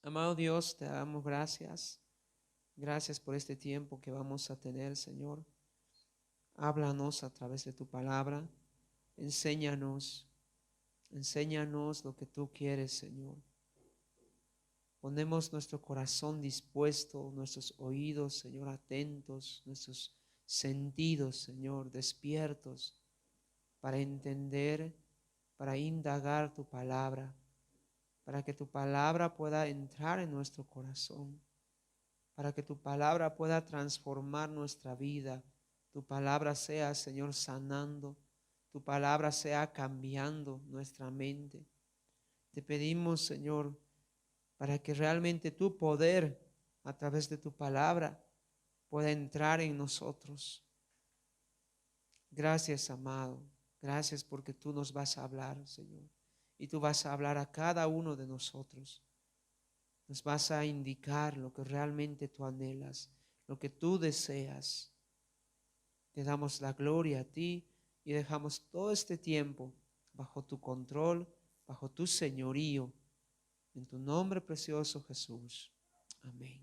Amado Dios, te damos gracias. Gracias por este tiempo que vamos a tener, Señor. Háblanos a través de tu palabra. Enséñanos, enséñanos lo que tú quieres, Señor. Ponemos nuestro corazón dispuesto, nuestros oídos, Señor, atentos, nuestros sentidos, Señor, despiertos para entender, para indagar tu palabra, para que tu palabra pueda entrar en nuestro corazón, para que tu palabra pueda transformar nuestra vida. Tu palabra sea, Señor, sanando, tu palabra sea cambiando nuestra mente. Te pedimos, Señor, para que realmente tu poder a través de tu palabra pueda entrar en nosotros. Gracias, amado. Gracias porque tú nos vas a hablar, Señor. Y tú vas a hablar a cada uno de nosotros. Nos vas a indicar lo que realmente tú anhelas, lo que tú deseas. Te damos la gloria a ti y dejamos todo este tiempo bajo tu control, bajo tu señorío. En tu nombre precioso, Jesús. Amén.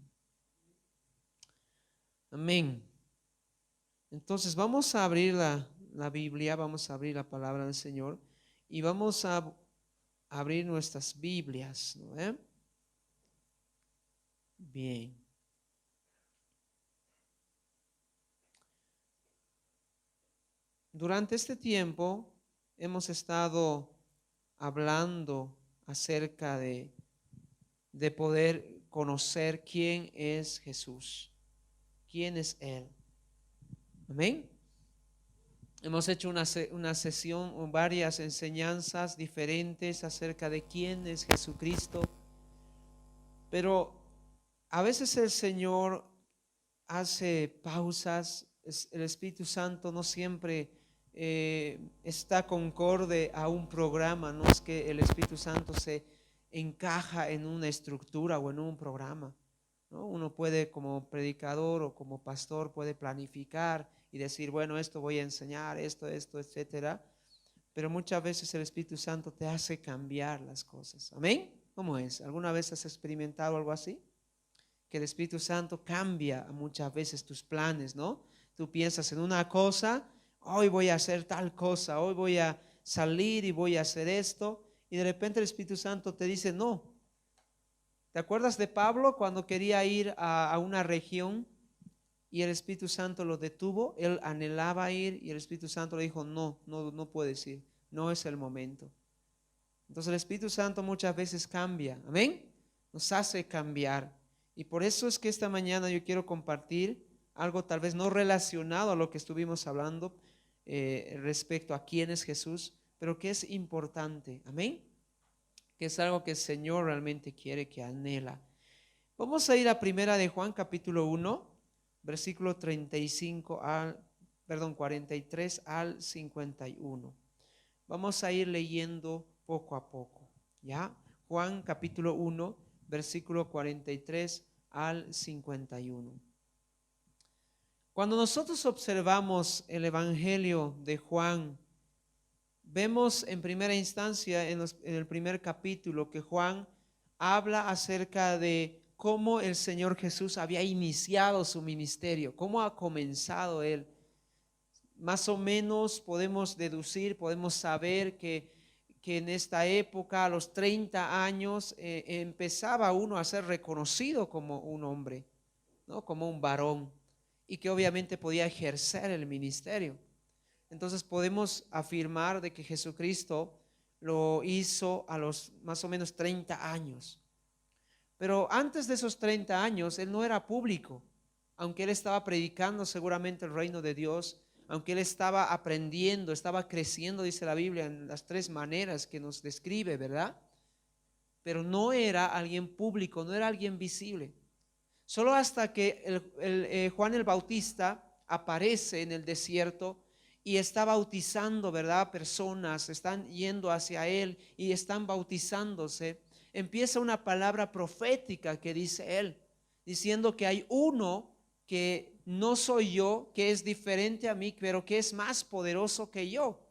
Amén. Entonces vamos a abrir la Biblia, vamos a abrir la palabra del Señor y vamos a abrir nuestras Biblias, ¿no? Bien. Durante este tiempo hemos estado hablando acerca de poder conocer quién es Jesús, quién es Él. Amén. Hemos hecho una sesión o varias enseñanzas diferentes acerca de quién es Jesucristo, pero a veces el Señor hace pausas, el Espíritu Santo no siempre está concorde a un programa, no es que el Espíritu Santo se encaja en una estructura o en un programa, ¿no? Uno puede como predicador o como pastor puede planificar y decir, bueno, esto voy a enseñar, esto, etcétera, pero muchas veces el Espíritu Santo te hace cambiar las cosas. ¿Amén? ¿Cómo es? ¿Alguna vez has experimentado algo así? Que el Espíritu Santo cambia muchas veces tus planes, ¿no? Tú piensas en una cosa, hoy voy a hacer tal cosa, hoy voy a salir y voy a hacer esto, y de repente el Espíritu Santo te dice no. ¿Te acuerdas de Pablo cuando quería ir a una región y el Espíritu Santo lo detuvo? Él anhelaba ir y el Espíritu Santo le dijo no puedes ir, no es el momento. Entonces el Espíritu Santo muchas veces cambia, amén, nos hace cambiar. Y por eso es que esta mañana yo quiero compartir algo tal vez no relacionado a lo que estuvimos hablando respecto a quién es Jesús, pero que es importante, amén, que es algo que el Señor realmente quiere, que anhela. Vamos a ir a primera de Juan capítulo 1, versículo 35 al, 43 al 51. Vamos a ir leyendo poco a poco, ¿ya? Juan capítulo 1, versículo 43 al 51. Cuando nosotros observamos el Evangelio de Juan, vemos en primera instancia en el primer capítulo que Juan habla acerca de cómo el Señor Jesús había iniciado su ministerio, cómo ha comenzado él. Más o menos podemos deducir, podemos saber que en esta época, a los 30 años, empezaba uno a ser reconocido como un hombre, ¿no? Como un varón, y que obviamente podía ejercer el ministerio. Entonces podemos afirmar de que Jesucristo lo hizo a los más o menos 30 años. Pero antes de esos 30 años, él no era público, aunque él estaba predicando seguramente el reino de Dios, aunque él estaba aprendiendo, estaba creciendo, dice la Biblia, en las tres maneras que nos describe, ¿verdad? Pero no era alguien público, no era alguien visible. Solo hasta que Juan el Bautista aparece en el desierto y está bautizando, ¿verdad? Personas están yendo hacia él y están bautizándose. Empieza una palabra profética que dice él, diciendo que hay uno que no soy yo, que es diferente a mí, pero que es más poderoso que yo.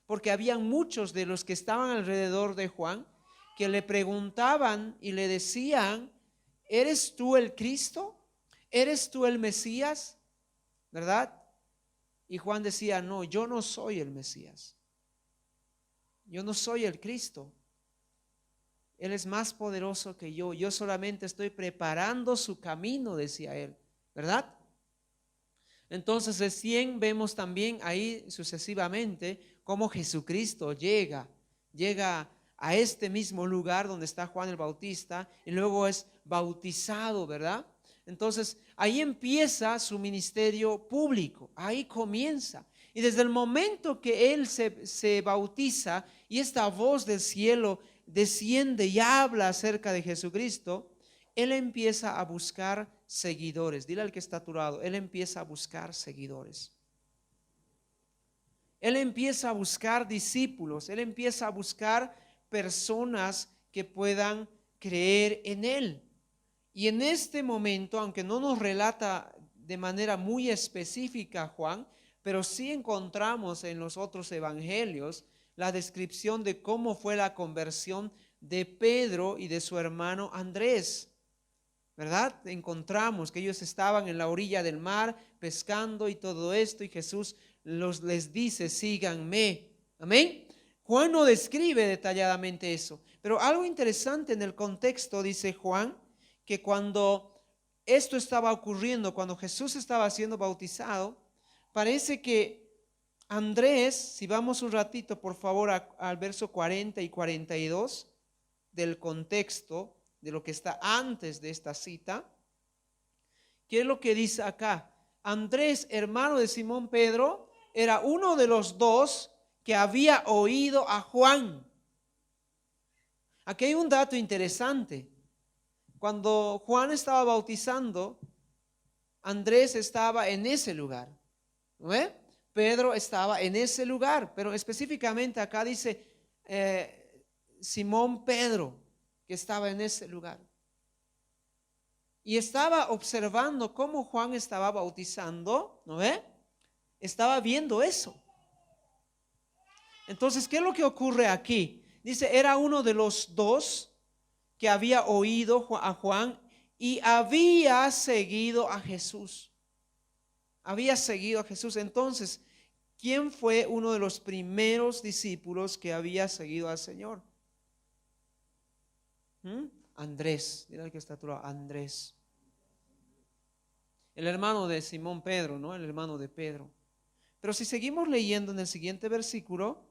Porque habían muchos de los que estaban alrededor de Juan que le preguntaban y le decían: ¿eres tú el Cristo? ¿Eres tú el Mesías? ¿Verdad? Y Juan decía: no, yo no soy el Mesías. Yo no soy el Cristo. Él es más poderoso que yo. Yo solamente estoy preparando su camino, decía él. ¿Verdad? Entonces recién vemos también ahí sucesivamente cómo Jesucristo llega a este mismo lugar donde está Juan el Bautista y luego es bautizado, ¿verdad? Entonces ahí empieza su ministerio público, ahí comienza. Y desde el momento que él se bautiza y esta voz del cielo desciende y habla acerca de Jesucristo, él empieza a buscar seguidores. Dile al que está a tu lado: él empieza a buscar seguidores. Él empieza a buscar discípulos. Él empieza a buscar personas que puedan creer en él. Y en este momento, aunque no nos relata de manera muy específica Juan, pero sí encontramos en los otros evangelios la descripción de cómo fue la conversión de Pedro y de su hermano Andrés. ¿Verdad? Encontramos que ellos estaban en la orilla del mar pescando y todo esto, y Jesús les dice: síganme. Amén. Juan no describe detalladamente eso, pero algo interesante en el contexto, dice Juan, que cuando esto estaba ocurriendo, cuando Jesús estaba siendo bautizado, parece que Andrés, si vamos un ratito por favor al verso 40 y 42 del contexto, de lo que está antes de esta cita, ¿qué es lo que dice acá? Andrés, hermano de Simón Pedro, era uno de los dos que había oído a Juan. Aquí hay un dato interesante. Cuando Juan estaba bautizando, Andrés estaba en ese lugar, ¿no ve? Pedro estaba en ese lugar, pero específicamente acá dice Simón Pedro, que estaba en ese lugar. Y estaba observando cómo Juan estaba bautizando, ¿no ve? Estaba viendo eso. Entonces, ¿qué es lo que ocurre aquí? Dice, era uno de los dos que había oído a Juan y había seguido a Jesús. Había seguido a Jesús. Entonces, ¿quién fue uno de los primeros discípulos que había seguido al Señor? Andrés, mira el que está a tu lado, Andrés. El hermano de Simón Pedro, ¿no? El hermano de Pedro. Pero si seguimos leyendo en el siguiente versículo,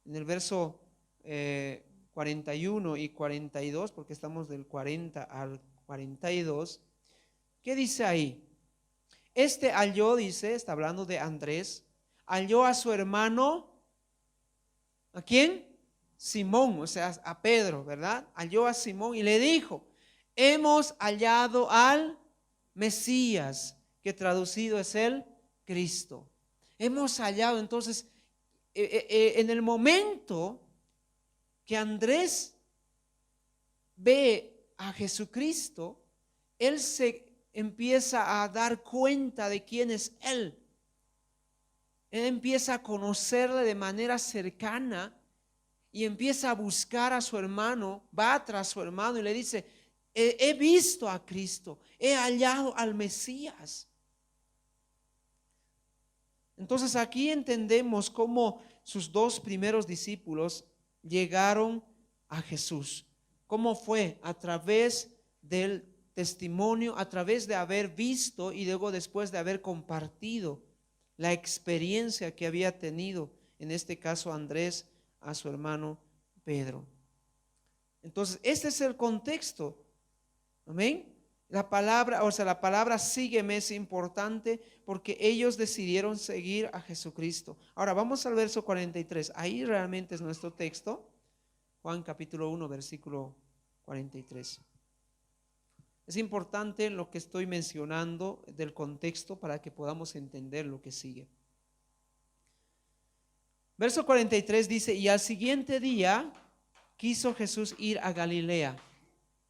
en el verso 41 y 42, porque estamos del 40 al 42, ¿qué dice ahí? Este halló, dice, está hablando de Andrés, halló a su hermano, ¿a quién? Simón, o sea, a Pedro, ¿verdad? Halló a Simón y le dijo: hemos hallado al Mesías, que traducido es el Cristo. Hemos hallado. Entonces, en el momento que Andrés ve a Jesucristo, él se empieza a dar cuenta de quién es Él. Él empieza a conocerle de manera cercana y empieza a buscar a su hermano, va tras su hermano y le dice: he visto a Cristo, he hallado al Mesías. Entonces aquí entendemos cómo sus dos primeros discípulos llegaron a Jesús. ¿Cómo fue? A través del testimonio, a través de haber visto y luego después de haber compartido la experiencia que había tenido, en este caso Andrés, a su hermano Pedro. Entonces, este es el contexto. Amén. La palabra sígueme es importante porque ellos decidieron seguir a Jesucristo. Ahora vamos al verso 43. Ahí realmente es nuestro texto. Juan capítulo 1, versículo 43. Es importante lo que estoy mencionando del contexto para que podamos entender lo que sigue. Verso 43 dice: y al siguiente día quiso Jesús ir a Galilea.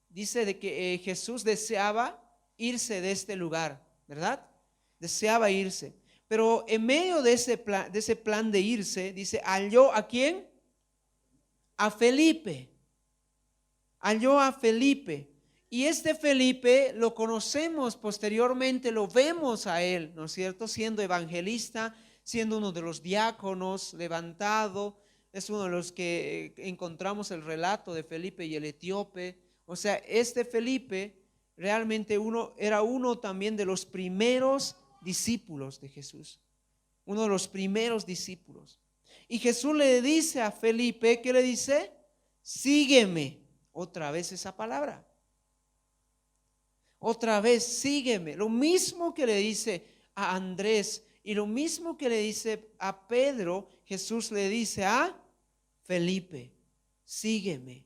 Dice de que Jesús deseaba irse de este lugar, ¿verdad? Deseaba irse. Pero en medio de ese plan de irse, dice, halló ¿a quién? A Felipe. halló a Felipe. Y este Felipe lo conocemos posteriormente, lo vemos a él, ¿no es cierto? Siendo evangelista, siendo uno de los diáconos levantado, es uno de los que encontramos el relato de Felipe y el etíope. O sea, este Felipe realmente era uno también de los primeros discípulos de Jesús, uno de los primeros discípulos. Y Jesús le dice a Felipe, ¿qué le dice? Sígueme. Otra vez esa palabra. Otra vez, sígueme. Lo mismo que le dice a Andrés y lo mismo que le dice a Pedro, Jesús le dice a Felipe, sígueme,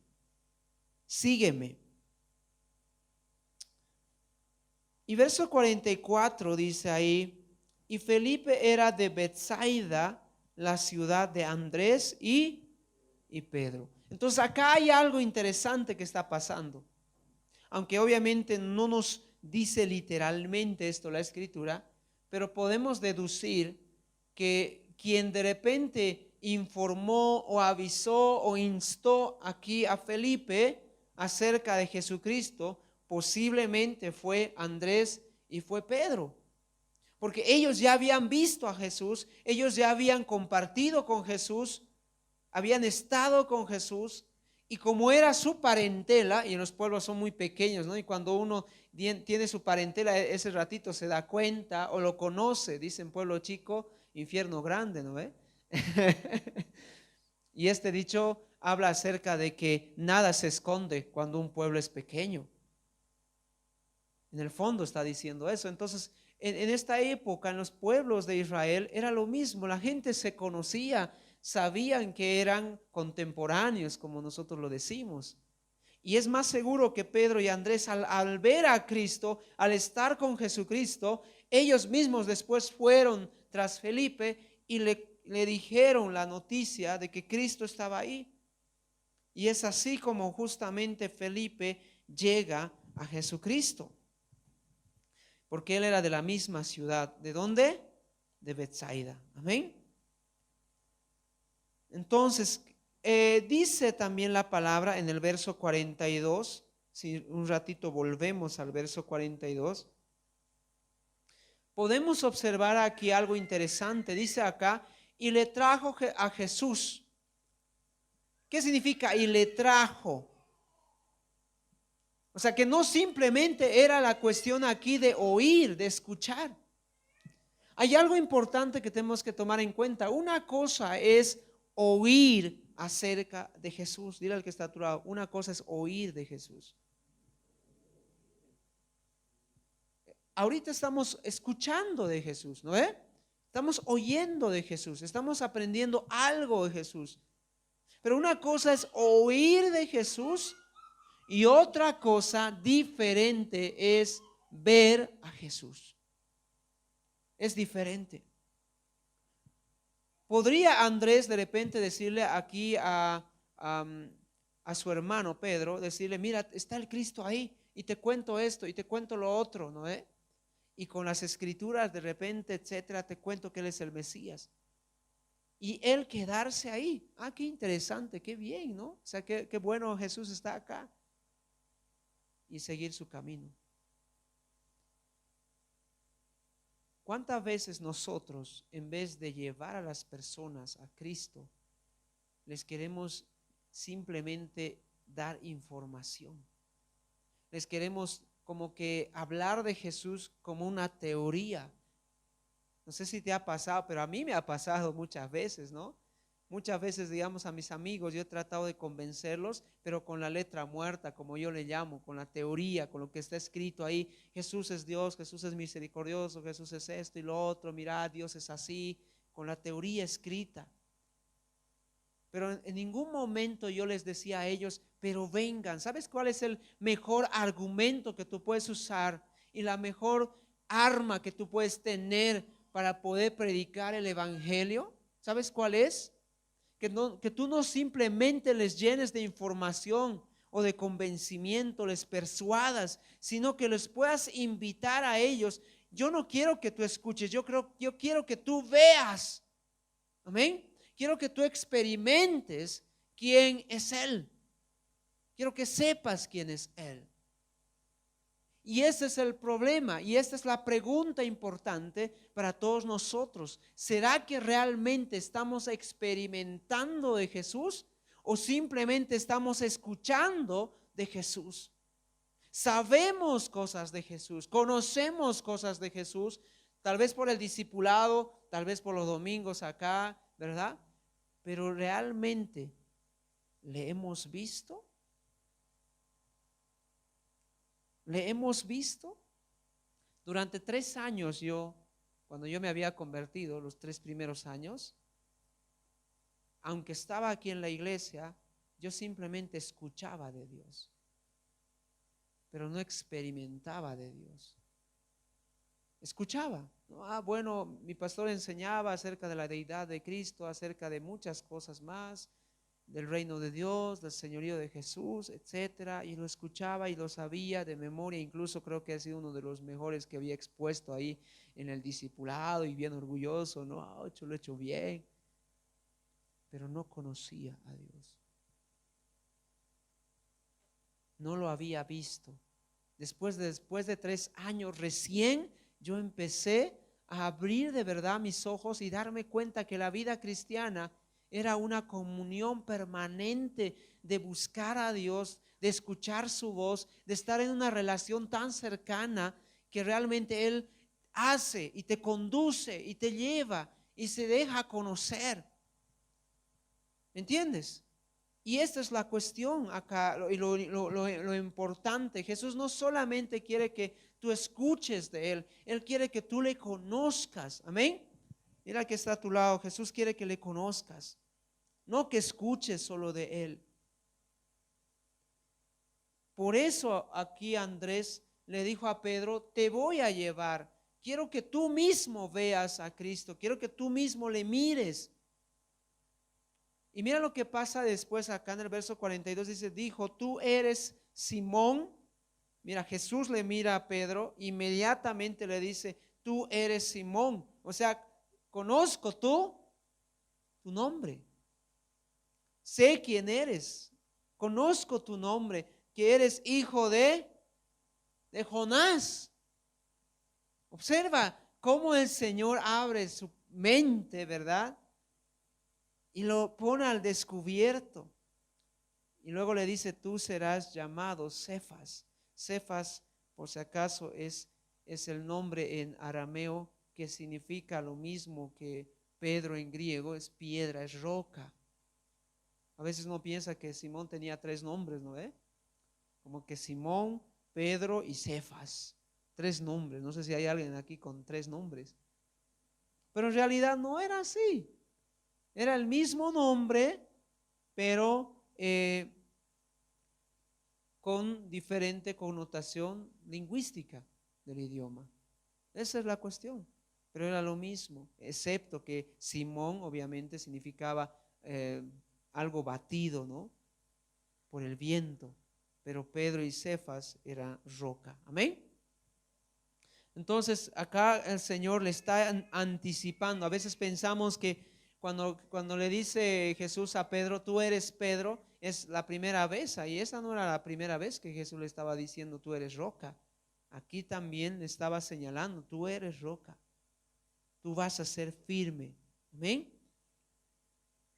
sígueme. Y verso 44 dice ahí, y Felipe era de Betsaida, la ciudad de Andrés y Pedro. Entonces acá hay algo interesante que está pasando. Aunque obviamente no nos dice literalmente esto la escritura, pero podemos deducir que quien de repente informó o avisó o instó aquí a Felipe acerca de Jesucristo, posiblemente fue Andrés y fue Pedro. Porque ellos ya habían visto a Jesús, ellos ya habían compartido con Jesús, habían estado con Jesús. Y como era su parentela, y en los pueblos son muy pequeños, ¿no? Y cuando uno tiene su parentela, ese ratito se da cuenta o lo conoce, dicen pueblo chico, infierno grande, ¿no ve? Y este dicho habla acerca de que nada se esconde cuando un pueblo es pequeño. En el fondo está diciendo eso. Entonces, en esta época, en los pueblos de Israel, era lo mismo, la gente se conocía, sabían que eran contemporáneos, como nosotros lo decimos. Y es más seguro que Pedro y Andrés al ver a Cristo, al estar con Jesucristo, ellos mismos después fueron tras Felipe y le dijeron la noticia de que Cristo estaba ahí. Y es así como justamente Felipe llega a Jesucristo. Porque él era de la misma ciudad. ¿De dónde? De Betsaida. Amén. Entonces, dice también la palabra en el verso 42, si un ratito volvemos al verso 42, podemos observar aquí algo interesante. Dice acá, y le trajo a Jesús. ¿Qué significa? Y le trajo. O sea que no simplemente era la cuestión aquí de oír, de escuchar. Hay algo importante que tenemos que tomar en cuenta. Una cosa es oír acerca de Jesús. Dile al que está a tu lado, una cosa es oír de Jesús. Ahorita estamos escuchando de Jesús, ¿no ve? Estamos oyendo de Jesús, estamos aprendiendo algo de Jesús. Pero una cosa es oír de Jesús y otra cosa diferente es ver a Jesús. Es diferente. ¿Podría Andrés de repente decirle aquí a su hermano Pedro, decirle, mira, está el Cristo ahí y te cuento esto y te cuento lo otro, ¿no? Y con las escrituras de repente, etcétera, te cuento que Él es el Mesías. Y Él quedarse ahí. Ah, qué interesante, qué bien, ¿no? O sea, qué bueno Jesús está acá. Y seguir su camino. ¿Cuántas veces nosotros, en vez de llevar a las personas a Cristo, les queremos simplemente dar información? Les queremos como que hablar de Jesús como una teoría. No sé si te ha pasado, pero a mí me ha pasado muchas veces, ¿no? Muchas veces, digamos, a mis amigos, yo he tratado de convencerlos, pero con la letra muerta, como yo le llamo, con la teoría, con lo que está escrito ahí. Jesús es Dios, Jesús es misericordioso, Jesús es esto y lo otro, mirad, Dios es así, con la teoría escrita. Pero en ningún momento yo les decía a ellos, pero vengan. ¿Sabes cuál es el mejor argumento que tú puedes usar y la mejor arma que tú puedes tener para poder predicar el evangelio? ¿Sabes cuál es? Que tú no simplemente les llenes de información o de convencimiento, les persuadas, sino que les puedas invitar a ellos. Yo no quiero que tú escuches, yo quiero que tú veas. Amén. Quiero que tú experimentes quién es Él. Quiero que sepas quién es Él. Y ese es el problema, y esta es la pregunta importante para todos nosotros. ¿Será que realmente estamos experimentando de Jesús o simplemente estamos escuchando de Jesús? Sabemos cosas de Jesús, conocemos cosas de Jesús, tal vez por el discipulado, tal vez por los domingos acá, ¿verdad? Pero realmente ¿le hemos visto? ¿Le hemos visto? Durante 3 años cuando yo me había convertido, los 3 primeros años, aunque estaba aquí en la iglesia, yo simplemente escuchaba de Dios, pero no experimentaba de Dios. Escuchaba, ¿no? Bueno, mi pastor enseñaba acerca de la deidad de Cristo, acerca de muchas cosas más, del reino de Dios, del señorío de Jesús, etcétera, y lo escuchaba y lo sabía de memoria. Incluso creo que ha sido uno de los mejores que había expuesto ahí en el discipulado, y bien orgulloso, no, yo lo he hecho bien, pero no conocía a Dios, no lo había visto. Después de 3 años recién yo empecé a abrir de verdad mis ojos y darme cuenta que la vida cristiana era una comunión permanente de buscar a Dios, de escuchar su voz, de estar en una relación tan cercana que realmente Él hace y te conduce y te lleva y se deja conocer. ¿Me entiendes? Y esta es la cuestión acá y lo importante. Jesús no solamente quiere que tú escuches de Él, Él quiere que tú le conozcas. Amén. Mira que está a tu lado. Jesús quiere que le conozcas, no que escuches solo de Él. Por eso aquí Andrés le dijo a Pedro, te voy a llevar. Quiero que tú mismo veas a Cristo, quiero que tú mismo le mires. Y mira lo que pasa después acá en el verso 42, dijo, tú eres Simón. Mira, Jesús le mira a Pedro, inmediatamente le dice, tú eres Simón. O sea, conozco tu nombre. Sé quién eres, conozco tu nombre, que eres hijo de Jonás. Observa cómo el Señor abre su mente, ¿verdad? Y lo pone al descubierto. Y luego le dice, tú serás llamado Cefas. Cefas, por si acaso, es el nombre en arameo que significa lo mismo que Pedro en griego, es piedra, es roca. A veces uno piensa que Simón tenía 3 nombres, ¿no? Como que Simón, Pedro y Cefas. 3 nombres. No sé si hay alguien aquí con 3 nombres. Pero en realidad no era así. Era el mismo nombre, pero con diferente connotación lingüística del idioma. Esa es la cuestión. Pero era lo mismo, excepto que Simón obviamente significaba algo batido, ¿no? Por el viento. Pero Pedro y Cefas era roca. Amén. Entonces acá el Señor le está anticipando. A veces pensamos que cuando le dice Jesús a Pedro, tú eres Pedro, es la primera vez. Y esa no era la primera vez que Jesús le estaba diciendo, tú eres roca. Aquí también le estaba señalando, tú eres roca. Tú vas a ser firme. Amén.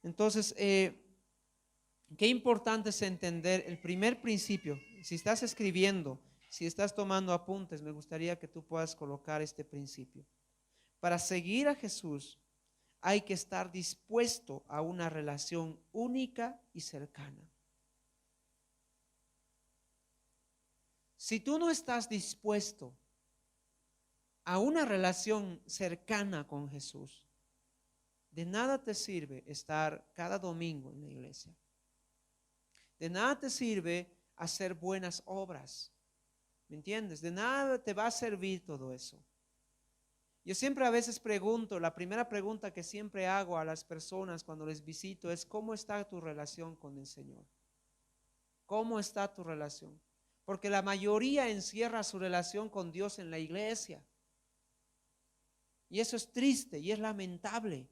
Entonces, qué importante es entender el primer principio. Si estás escribiendo, si estás tomando apuntes, me gustaría que tú puedas colocar este principio. Para seguir a Jesús hay que estar dispuesto a una relación única y cercana. Si tú no estás dispuesto a una relación cercana con Jesús, de nada te sirve estar cada domingo en la iglesia. De nada te sirve hacer buenas obras. ¿Me entiendes? De nada te va a servir todo eso. Yo siempre a veces pregunto, la primera pregunta que siempre hago a las personas cuando les visito es, ¿cómo está tu relación con el Señor? ¿Cómo está tu relación? Porque la mayoría encierra su relación con Dios en la iglesia. Y eso es triste y es lamentable.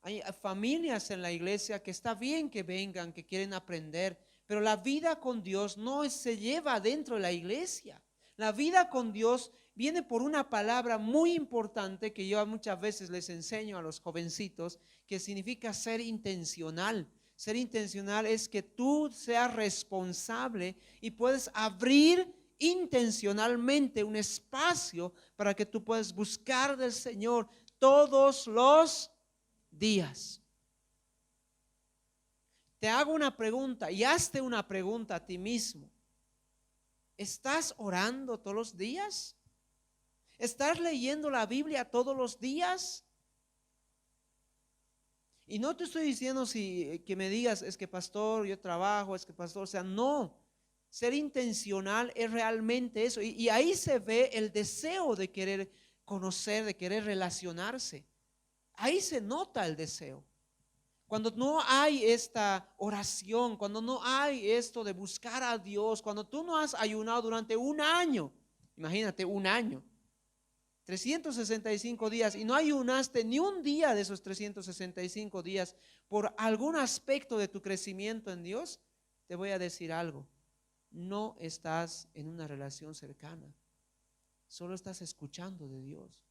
Hay familias en la iglesia que está bien que vengan, que quieren aprender, Pero la vida con Dios no se lleva dentro de la iglesia. La vida con Dios viene por una palabra muy importante que yo muchas veces les enseño a los jovencitos, que significa ser intencional. Ser intencional es que tú seas responsable y puedes abrir intencionalmente un espacio para que tú puedas buscar del Señor todos los días. Te hago una pregunta y hazte una pregunta a ti mismo. ¿Estás orando todos los días? ¿Estás leyendo la Biblia todos los días? Y no te estoy diciendo que me digas, es que pastor, yo trabajo, es que pastor, o sea, no. Ser intencional es realmente eso. Y ahí se ve el deseo de querer conocer, de querer relacionarse. Ahí se nota el deseo. Cuando no hay esta oración, cuando no hay esto de buscar a Dios, cuando tú no has ayunado durante un año, imagínate un año, 365 días, y no ayunaste ni un día de esos 365 días por algún aspecto de tu crecimiento en Dios, te voy a decir algo, no estás en una relación cercana, solo estás escuchando de Dios,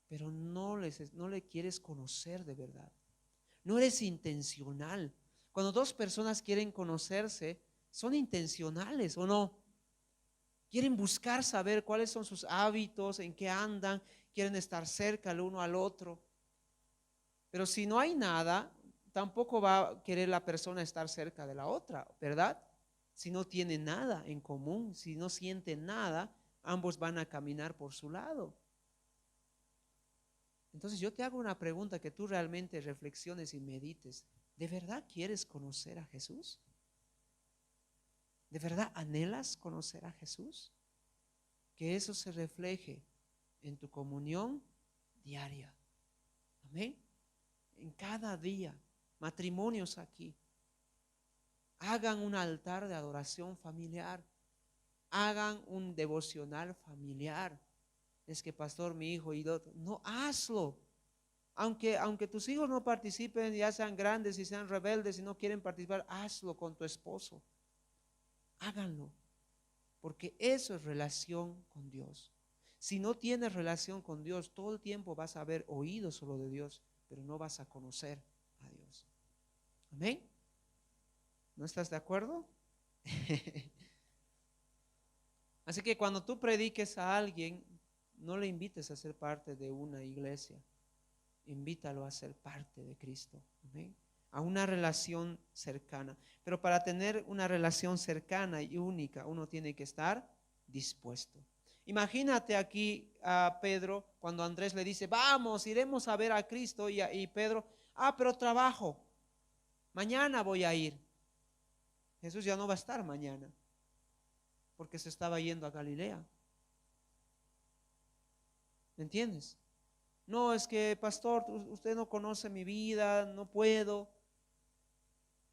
pero no le quieres conocer de verdad. No eres intencional. Cuando dos personas quieren conocerse, son intencionales o no. Quieren buscar saber cuáles son sus hábitos, en qué andan, quieren estar cerca el uno al otro. Pero si no hay nada, tampoco va a querer la persona estar cerca de la otra, ¿verdad? Si no tiene nada en común, si no sienten nada, ambos van a caminar por su lado. Entonces yo te hago una pregunta que tú realmente reflexiones y medites. ¿De verdad quieres conocer a Jesús? ¿De verdad anhelas conocer a Jesús? Que eso se refleje en tu comunión diaria. Amén. En cada día, matrimonios aquí, hagan un altar de adoración familiar, hagan un devocional familiar. Es que pastor, mi hijo y otro, no, hazlo. Aunque tus hijos no participen, ya sean grandes y sean rebeldes y no quieren participar, hazlo con tu esposo. Háganlo, porque eso es relación con Dios. Si no tienes relación con Dios, todo el tiempo vas a haber oído solo de Dios, pero no vas a conocer a Dios. Amén. ¿No estás de acuerdo? Así que cuando tú prediques a alguien, no le invites a ser parte de una iglesia. Invítalo a ser parte de Cristo. Amén. A una relación cercana. Pero para tener una relación cercana y única, uno tiene que estar dispuesto. Imagínate aquí a Pedro cuando Andrés le dice, vamos, iremos a ver a Cristo, y Pedro, pero trabajo, mañana voy a ir. Jesús ya no va a estar mañana, porque se estaba yendo a Galilea. ¿Me entiendes? No, es que pastor, usted no conoce mi vida, no puedo.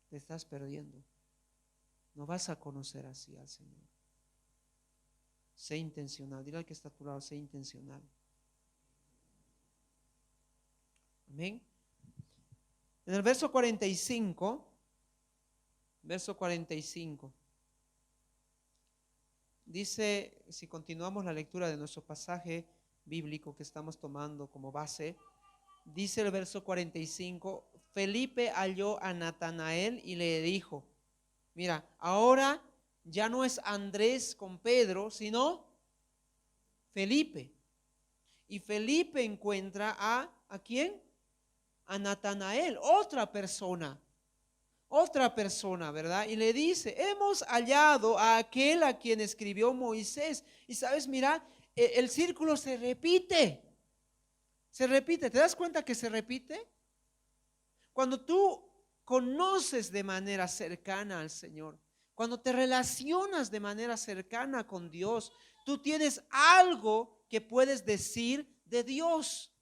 Te estás perdiendo. No vas a conocer así al Señor. Sé intencional. Dile al que está a tu lado, sé intencional. Amén. En el verso 45, dice, si continuamos la lectura de nuestro pasaje bíblico que estamos tomando como base, dice el verso 45, Felipe halló a Natanael y le dijo, mira, ahora ya no es Andrés con Pedro, sino Felipe. Y Felipe encuentra ¿a quién? A Natanael, otra persona, ¿verdad? Y le dice, hemos hallado a aquel a quien escribió Moisés. Y sabes, mira, el círculo se repite. ¿Te das cuenta que se repite? Cuando tú conoces de manera cercana al Señor, cuando te relacionas de manera cercana con Dios, tú tienes algo que puedes decir de Dios.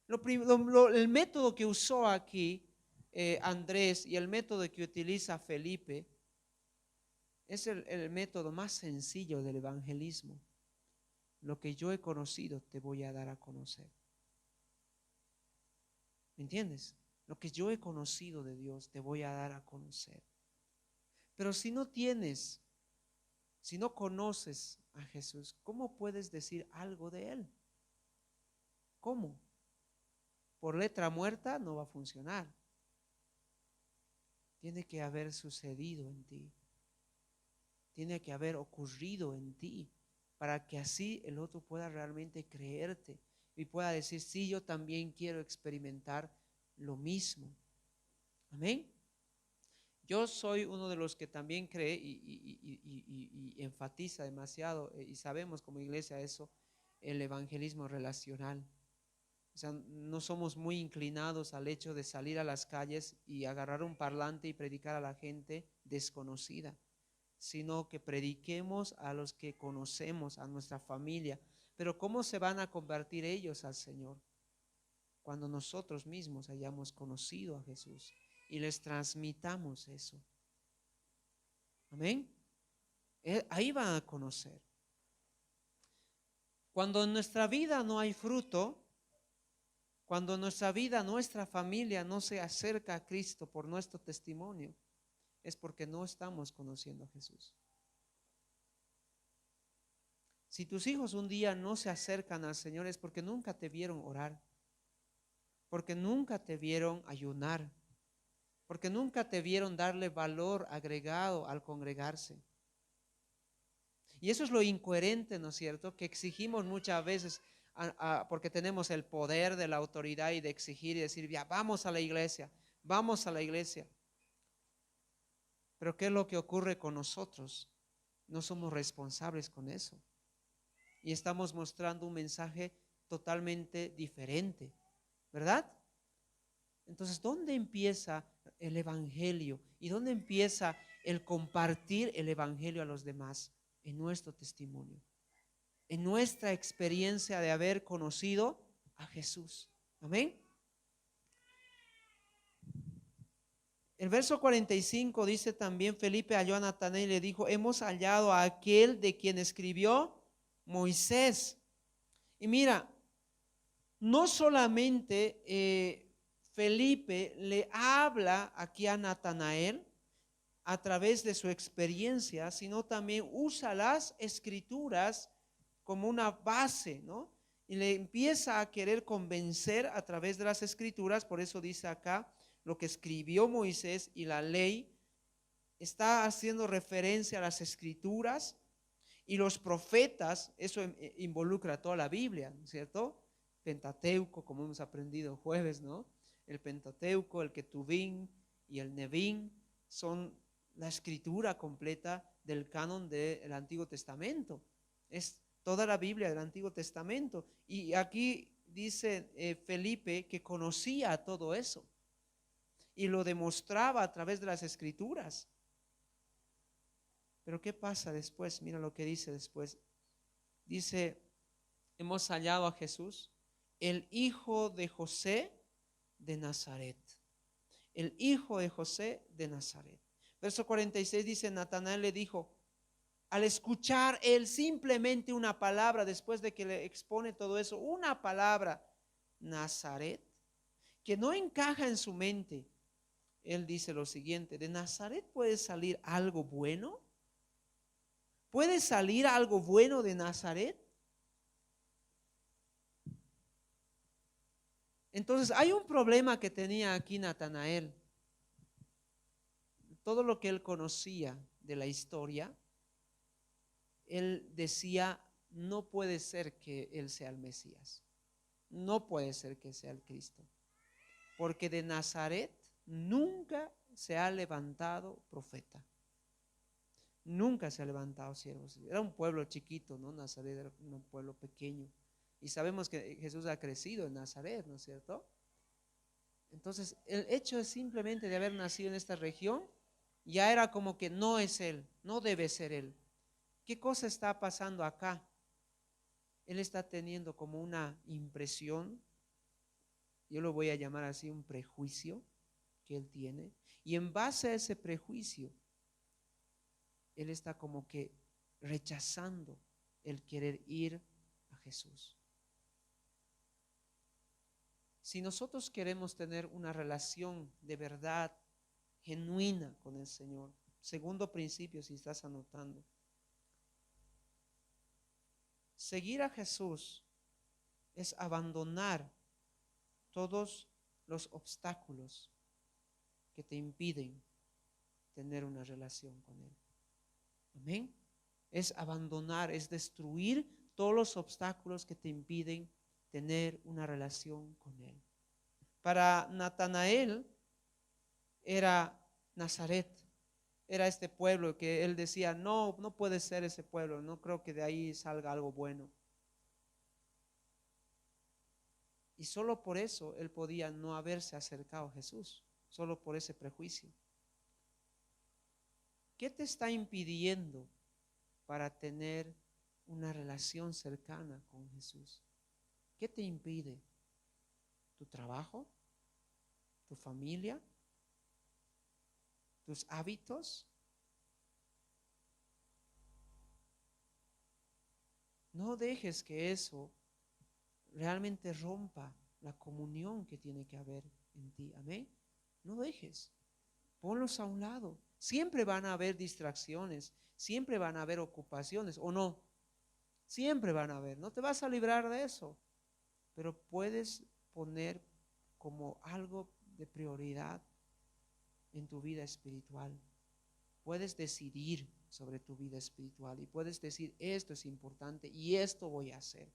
El método que usó aquí Andrés y el método que utiliza Felipe es el método más sencillo del evangelismo. Lo que yo he conocido te voy a dar a conocer. ¿Me entiendes? Lo que yo he conocido de Dios, te voy a dar a conocer. Pero si no tienes, si no conoces a Jesús, ¿cómo puedes decir algo de Él? ¿Cómo? Por letra muerta no va a funcionar. Tiene que haber sucedido en ti. Tiene que haber ocurrido en ti para que así el otro pueda realmente creerte y pueda decir, sí, yo también quiero experimentar lo mismo. Amén. Yo soy uno de los que también cree y enfatiza demasiado, y sabemos como iglesia eso, el evangelismo relacional. O sea, no somos muy inclinados al hecho de salir a las calles y agarrar un parlante y predicar a la gente desconocida, sino que prediquemos a los que conocemos, a nuestra familia. Pero ¿cómo se van a convertir ellos al Señor? Cuando nosotros mismos hayamos conocido a Jesús y les transmitamos eso. Amén. Ahí van a conocer. Cuando en nuestra vida no hay fruto, cuando en nuestra vida, nuestra familia no se acerca a Cristo por nuestro testimonio, es porque no estamos conociendo a Jesús. Si tus hijos un día no se acercan al Señor es porque nunca te vieron orar, porque nunca te vieron ayunar, porque nunca te vieron darle valor agregado al congregarse. Y eso es lo incoherente, ¿no es cierto? Que exigimos muchas veces, porque tenemos el poder de la autoridad y de exigir y decir, ya, vamos a la iglesia, vamos a la iglesia. Pero ¿qué es lo que ocurre con nosotros? No somos responsables con eso. Y estamos mostrando un mensaje totalmente diferente, ¿verdad? Entonces, ¿dónde empieza el evangelio? ¿Y dónde empieza el compartir el evangelio a los demás? En nuestro testimonio, en nuestra experiencia de haber conocido a Jesús. Amén. El verso 45 dice también, Felipe halló a Natanael y le dijo, hemos hallado a aquel de quien escribió Moisés. Y mira, no solamente Felipe le habla aquí a Natanael a través de su experiencia, sino también usa las escrituras como una base, ¿no? Y le empieza a querer convencer a través de las escrituras. Por eso dice acá, lo que escribió Moisés y la ley, está haciendo referencia a las escrituras y los profetas. Eso involucra toda la Biblia, ¿no es cierto? Pentateuco, como hemos aprendido el jueves, ¿no? El Pentateuco, el Ketubín y el Nevín son la escritura completa del canon del Antiguo Testamento. Es toda la Biblia del Antiguo Testamento. Y aquí dice Felipe que conocía todo eso y lo demostraba a través de las escrituras. Pero ¿qué pasa después? Mira lo que dice después. Dice, hemos hallado a Jesús, el hijo de José de Nazaret. El hijo de José de Nazaret. Verso 46 dice, Natanael le dijo, al escuchar él simplemente una palabra, después de que le expone todo eso, una palabra, Nazaret, que no encaja en su mente, él dice lo siguiente, ¿de Nazaret puede salir algo bueno? ¿Puede salir algo bueno de Nazaret? Entonces hay un problema que tenía aquí Natanael. Todo lo que él conocía de la historia, él decía, no puede ser que él sea el Mesías, no puede ser que sea el Cristo, porque de Nazaret nunca se ha levantado profeta, nunca se ha levantado siervo. Era un pueblo chiquito, ¿no? Nazaret era un pueblo pequeño, y sabemos que Jesús ha crecido en Nazaret, ¿no es cierto? Entonces el hecho es simplemente de haber nacido en esta región, ya era como que no es él, no debe ser él. ¿Qué cosa está pasando acá? Él está teniendo como una impresión, yo lo voy a llamar así, un prejuicio que él tiene, y en base a ese prejuicio, él está como que rechazando el querer ir a Jesús. Si nosotros queremos tener una relación de verdad, genuina con el Señor, segundo principio, si estás anotando, seguir a Jesús es abandonar todos los obstáculos que te impiden tener una relación con Él. Amén. Es abandonar, es destruir todos los obstáculos que te impiden tener una relación con Él. Para Natanael era Nazaret, era este pueblo que él decía, no, no puede ser ese pueblo, no creo que de ahí salga algo bueno. Y solo por eso él podía no haberse acercado a Jesús, solo por ese prejuicio. ¿Qué te está impidiendo para tener una relación cercana con Jesús? ¿Qué te impide? ¿Tu trabajo? ¿Tu familia? ¿Tus hábitos? No dejes que eso realmente rompa la comunión que tiene que haber en ti. Amén. No dejes. Ponlos a un lado. Siempre van a haber distracciones, siempre van a haber ocupaciones, ¿o no? Siempre van a haber. No te vas a librar de eso, pero puedes poner como algo de prioridad en tu vida espiritual. Puedes decidir sobre tu vida espiritual y puedes decir, esto es importante y esto voy a hacer.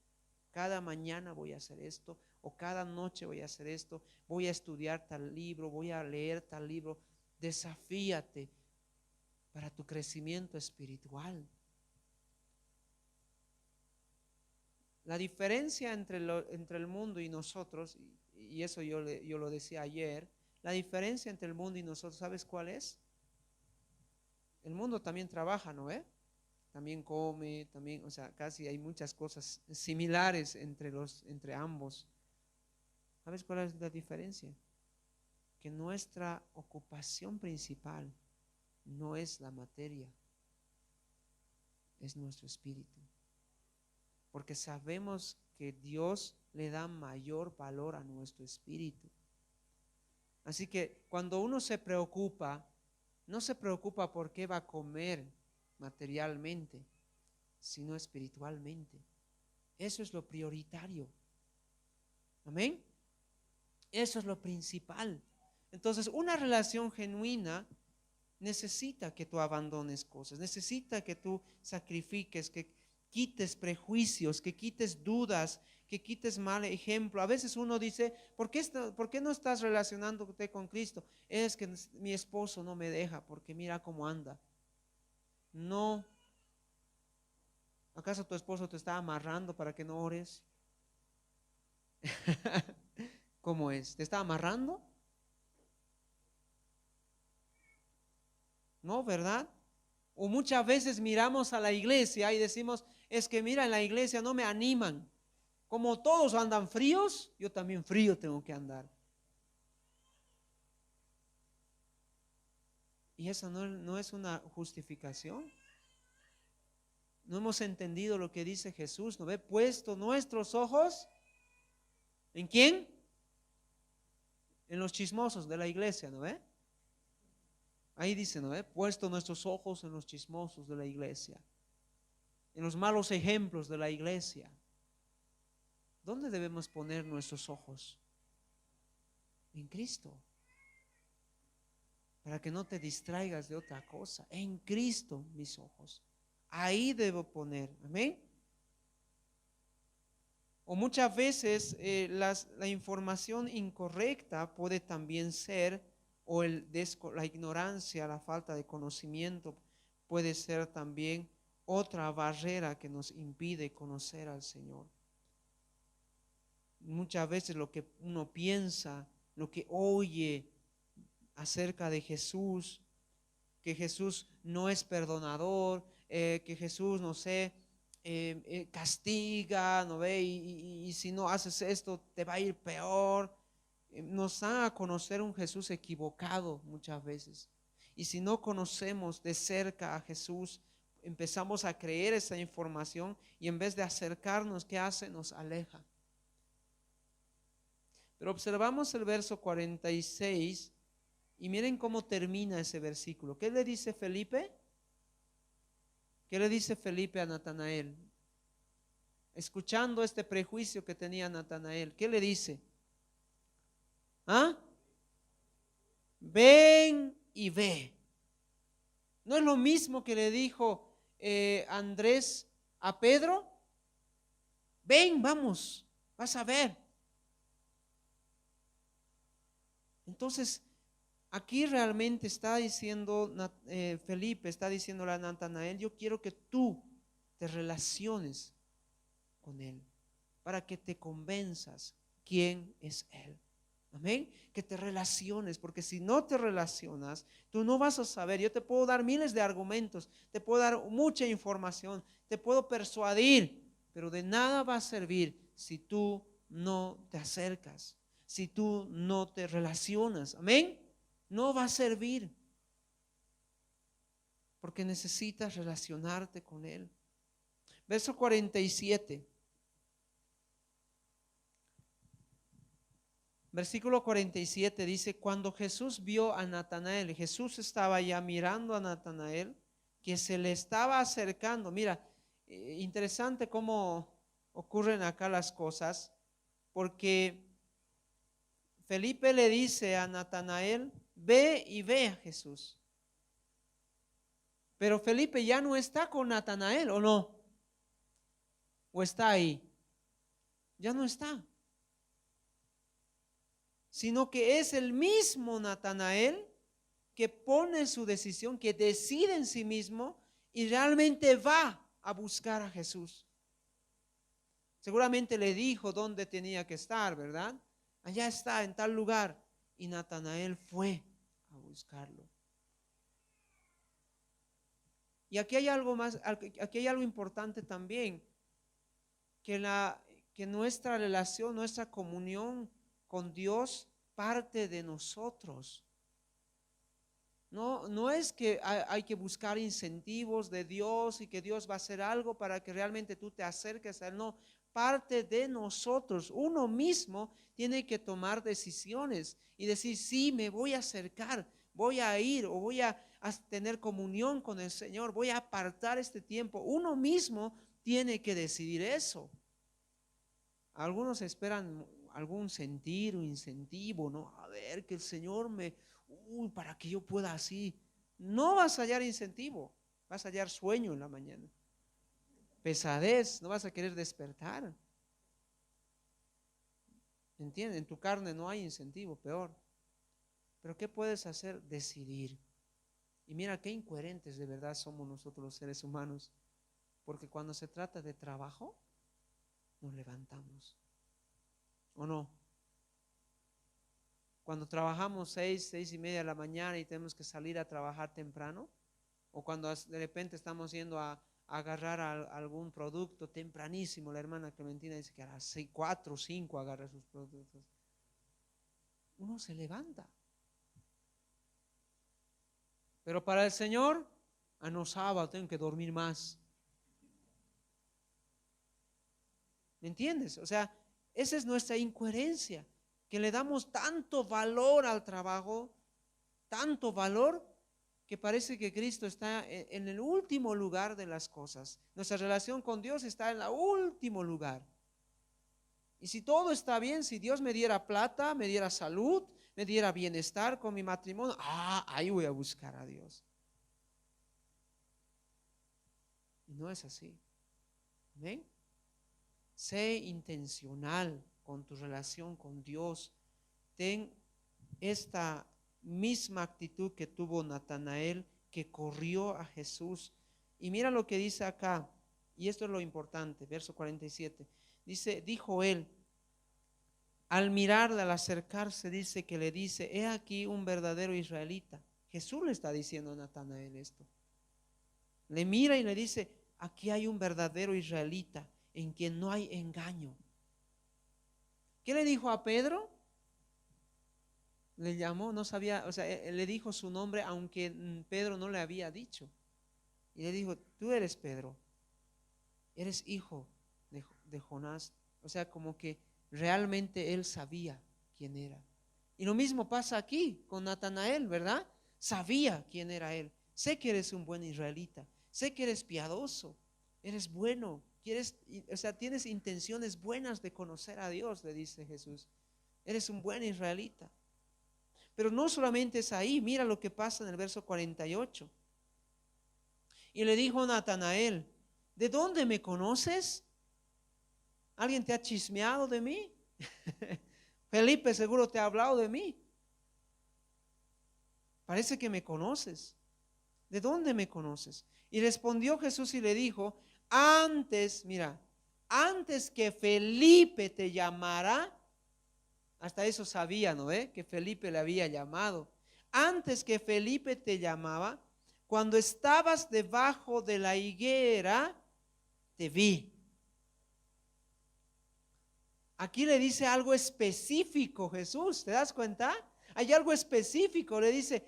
Cada mañana voy a hacer esto, o cada noche voy a hacer esto, voy a estudiar tal libro, voy a leer tal libro. Desafíate para tu crecimiento espiritual. La diferencia entre el mundo y nosotros, y eso yo lo decía ayer, la diferencia entre el mundo y nosotros, ¿sabes cuál es? El mundo también trabaja, ¿no ve? También come, también, o sea, casi hay muchas cosas similares entre ambos. ¿Sabes cuál es la diferencia? Que nuestra ocupación principal no es la materia, es nuestro espíritu. Porque sabemos que Dios le da mayor valor a nuestro espíritu. Así que cuando uno se preocupa, no se preocupa por qué va a comer materialmente, sino espiritualmente. Eso es lo prioritario. Amén. Eso es lo principal. Entonces, una relación genuina necesita que tú abandones cosas, necesita que tú sacrifiques, que quites prejuicios, que quites dudas, que quites mal ejemplo. A veces uno dice, ¿por qué no estás relacionándote con Cristo? Es que mi esposo no me deja porque mira cómo anda. No. ¿Acaso tu esposo te está amarrando para que no ores? ¿Cómo es? ¿Te está amarrando? No, ¿verdad? O muchas veces miramos a la iglesia y decimos, es que mira, en la iglesia no me animan. Como todos andan fríos, yo también frío tengo que andar. Y esa no es una justificación. No hemos entendido lo que dice Jesús, ¿no ve? Puesto nuestros ojos, ¿en quién? En los chismosos de la iglesia, ¿no ve? Ahí dice, ¿no ve? Puesto nuestros ojos en los chismosos de la iglesia, en los malos ejemplos de la iglesia. ¿Dónde debemos poner nuestros ojos? En Cristo. Para que no te distraigas de otra cosa. En Cristo mis ojos. Ahí debo poner. Amén. O muchas veces la información incorrecta puede también ser, o la ignorancia, la falta de conocimiento puede ser también otra barrera que nos impide conocer al Señor. Muchas veces lo que uno piensa, lo que oye acerca de Jesús, que Jesús no es perdonador, que Jesús, no sé, castiga, ¿no ve? Y si no haces esto te va a ir peor. Nos da a conocer un Jesús equivocado muchas veces. Y si no conocemos de cerca a Jesús, empezamos a creer esa información y en vez de acercarnos, ¿qué hace? Nos aleja. Pero observamos el verso 46 y miren cómo termina ese versículo. ¿Qué le dice Felipe? ¿Qué le dice Felipe a Natanael? Escuchando este prejuicio que tenía Natanael, ¿qué le dice? ¿Ah? Ven y ve. ¿No es lo mismo que le dijo Andrés a Pedro? Ven, vamos, vas a ver. Entonces, aquí realmente está diciendo Felipe, está diciéndole a Natanael, yo quiero que tú te relaciones con él, para que te convenzas quién es él. Amén. Que te relaciones, porque si no te relacionas, tú no vas a saber. Yo te puedo dar miles de argumentos, te puedo dar mucha información, te puedo persuadir, pero de nada va a servir si tú no te acercas, si tú no te relacionas. Amén. No va a servir, porque necesitas relacionarte con él. Verso 47. Versículo 47 dice, cuando Jesús vio a Natanael, Jesús estaba ya mirando a Natanael, que se le estaba acercando. Mira, interesante cómo ocurren acá las cosas, porque Felipe le dice a Natanael, ve y ve a Jesús. Pero Felipe ya no está con Natanael, ¿o no? ¿O está ahí? Ya no está. Sino que es el mismo Natanael que pone su decisión, que decide en sí mismo y realmente va a buscar a Jesús. Seguramente le dijo dónde tenía que estar, ¿verdad? Allá está, en tal lugar. Y Natanael fue a buscarlo. Y aquí hay algo más, aquí hay algo importante también, que nuestra relación, nuestra comunión con Dios parte de nosotros. No es que hay que buscar incentivos de Dios y que Dios va a hacer algo para que realmente tú te acerques a Él. No, parte de nosotros. Uno mismo tiene que tomar decisiones y decir, sí, me voy a acercar, voy a ir o voy a tener comunión con el Señor, voy a apartar este tiempo. Uno mismo tiene que decidir eso. Algunos esperan algún sentir o incentivo, ¿no? A ver, que el Señor para que yo pueda así. No vas a hallar incentivo, vas a hallar sueño en la mañana. Pesadez, no vas a querer despertar. ¿Entiendes? En tu carne no hay incentivo, peor. Pero ¿qué puedes hacer? Decidir. Y mira qué incoherentes de verdad somos nosotros los seres humanos. Porque cuando se trata de trabajo, nos levantamos. ¿O no? Cuando trabajamos 6:30 de la mañana y tenemos que salir a trabajar temprano, o cuando de repente estamos yendo a agarrar algún producto tempranísimo, la hermana Clementina dice que a las 4 o 5 agarra sus productos. Uno se levanta. Pero para el Señor, no sábado tengo que dormir más. ¿Me entiendes? O sea, esa es nuestra incoherencia, que le damos tanto valor al trabajo, tanto valor, que parece que Cristo está en el último lugar de las cosas. Nuestra relación con Dios está en el último lugar. Y si todo está bien, si Dios me diera plata, me diera salud, me diera bienestar con mi matrimonio, ahí voy a buscar a Dios. Y no es así. ¿Amén? Sé intencional con tu relación con Dios. Ten esta misma actitud que tuvo Natanael, que corrió a Jesús. Y mira lo que dice acá, y esto es lo importante, verso 47. Dice, dijo él, al mirarle, al acercarse, dice que le dice, he aquí un verdadero israelita. Jesús le está diciendo a Natanael esto. Le mira y le dice, aquí hay un verdadero israelita en quien no hay engaño. ¿Qué le dijo a Pedro? Le llamó, no sabía, o sea, le dijo su nombre, aunque Pedro no le había dicho. Y le dijo, tú eres Pedro, eres hijo de Jonás. O sea, como que realmente él sabía quién era. Y lo mismo pasa aquí con Natanael, ¿verdad? Sabía quién era él. Sé que eres un buen israelita, sé que eres piadoso, eres bueno, tienes intenciones buenas de conocer a Dios, le dice Jesús. Eres un buen israelita. Pero no solamente es ahí, mira lo que pasa en el verso 48. Y le dijo Natanael, ¿de dónde me conoces? ¿Alguien te ha chismeado de mí? Felipe seguro te ha hablado de mí. Parece que me conoces. ¿De dónde me conoces? Y respondió Jesús y le dijo, antes que Felipe te llamara, hasta eso sabía, ¿no? Que Felipe le había llamado. Antes que Felipe te llamaba, cuando estabas debajo de la higuera, te vi. Aquí le dice algo específico Jesús, ¿te das cuenta? Hay algo específico, le dice,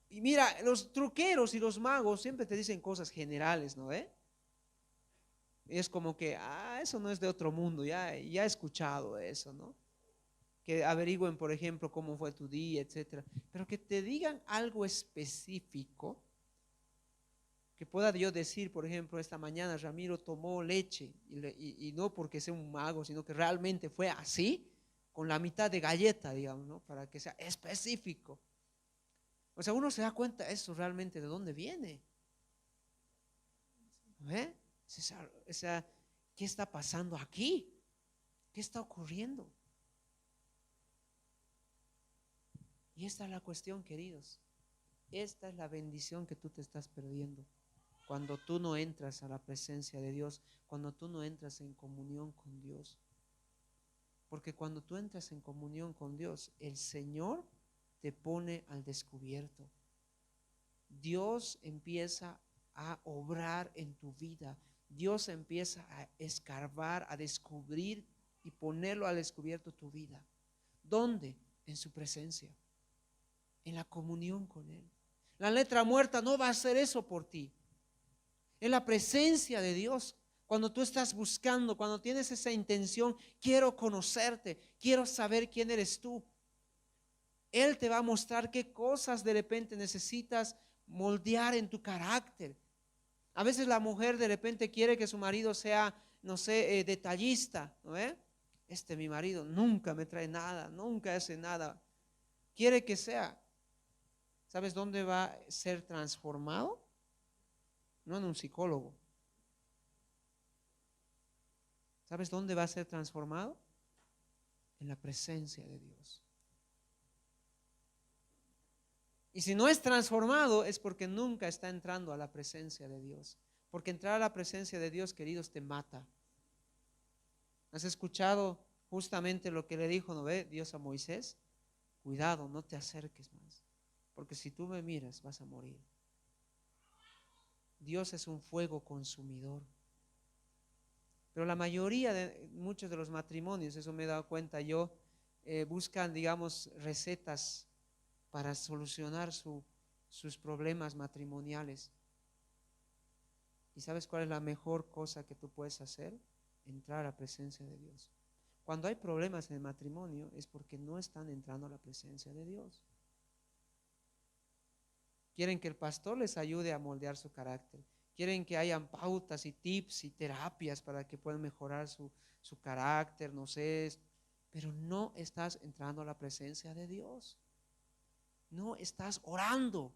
y mira, los truqueros y los magos siempre te dicen cosas generales, ¿no? Es como que, eso no es de otro mundo, ya he escuchado eso, ¿no? Que averigüen, por ejemplo, cómo fue tu día, etcétera. Pero que te digan algo específico, que pueda yo decir, por ejemplo, esta mañana Ramiro tomó leche, y no porque sea un mago, sino que realmente fue así, con la mitad de galleta, digamos, ¿no? Para que sea específico. O sea, uno se da cuenta eso realmente de dónde viene. ¿Eh? O sea, ¿qué está pasando aquí? ¿Qué está ocurriendo? Y esta es la cuestión, queridos. Esta es la bendición que tú te estás perdiendo cuando tú no entras a la presencia de Dios, cuando tú no entras en comunión con Dios. Porque cuando tú entras en comunión con Dios, el Señor te pone al descubierto. Dios empieza a obrar en tu vida. Dios empieza a escarbar, a descubrir y ponerlo al descubierto tu vida. ¿Dónde? En su presencia, en la comunión con Él. La letra muerta no va a hacer eso por ti. En la presencia de Dios, cuando tú estás buscando, cuando tienes esa intención, quiero conocerte, quiero saber quién eres tú. Él te va a mostrar qué cosas de repente necesitas moldear en tu carácter. A veces la mujer de repente quiere que su marido sea, no sé, detallista, ¿no? Mi marido nunca me trae nada, nunca hace nada. Quiere que sea. ¿Sabes dónde va a ser transformado? No en un psicólogo. ¿Sabes dónde va a ser transformado? En la presencia de Dios. Y si no es transformado es porque nunca está entrando a la presencia de Dios. Porque entrar a la presencia de Dios, queridos, te mata. ¿Has escuchado justamente lo que le dijo, no ve, Dios a Moisés? Cuidado, no te acerques más, porque si tú me miras vas a morir. Dios es un fuego consumidor. Pero la mayoría de muchos de los matrimonios, eso me he dado cuenta yo, buscan, digamos, recetas para solucionar sus problemas matrimoniales. ¿Y sabes cuál es la mejor cosa que tú puedes hacer? Entrar a la presencia de Dios. Cuando hay problemas en el matrimonio es porque no están entrando a la presencia de Dios. Quieren que el pastor les ayude a moldear su carácter. Quieren que hayan pautas y tips y terapias para que puedan mejorar su carácter, no sé, pero no estás entrando a la presencia de Dios. No estás orando.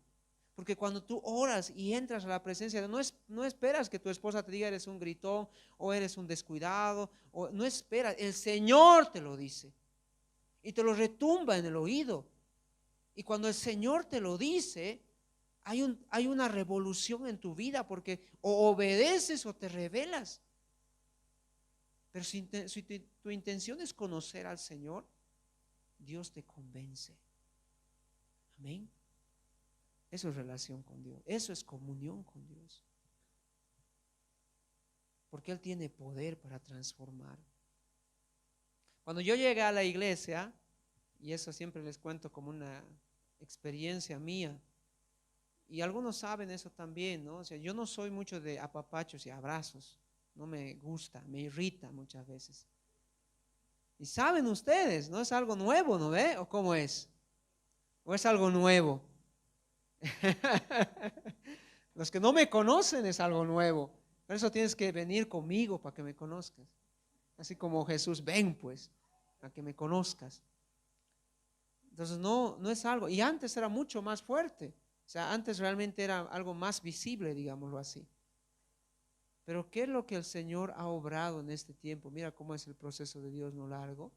Porque cuando tú oras y entras a la presencia de Dios, no esperas que tu esposa te diga eres un gritón o eres un descuidado, o no esperas, el Señor te lo dice y te lo retumba en el oído. Y cuando el Señor te lo dice, hay una revolución en tu vida, porque o obedeces o te rebelas. Pero si tu intención es conocer al Señor, Dios te convence. Amén. Eso es relación con Dios, eso es comunión con Dios. Porque Él tiene poder para transformar. Cuando yo llegué a la iglesia, y eso siempre les cuento como una experiencia mía, y algunos saben eso también, ¿no? O sea, yo no soy mucho de apapachos y abrazos, no me gusta, me irrita muchas veces. Y saben ustedes, no es algo nuevo, ¿no ve? ¿O cómo es? ¿O es algo nuevo? Los que no me conocen es algo nuevo. Por eso tienes que venir conmigo para que me conozcas. Así como Jesús, ven pues, para que me conozcas. Entonces no es algo. Y antes era mucho más fuerte. O sea, antes realmente era algo más visible, digámoslo así. Pero ¿qué es lo que el Señor ha obrado en este tiempo? Mira cómo es el proceso de Dios no largo.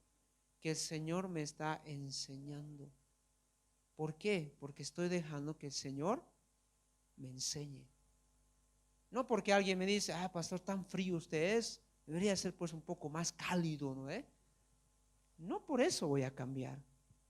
Que el Señor me está enseñando. ¿Por qué? Porque estoy dejando que el Señor me enseñe. No porque alguien me dice, pastor, tan frío usted es, debería ser pues un poco más cálido, ¿no? No por eso voy a cambiar.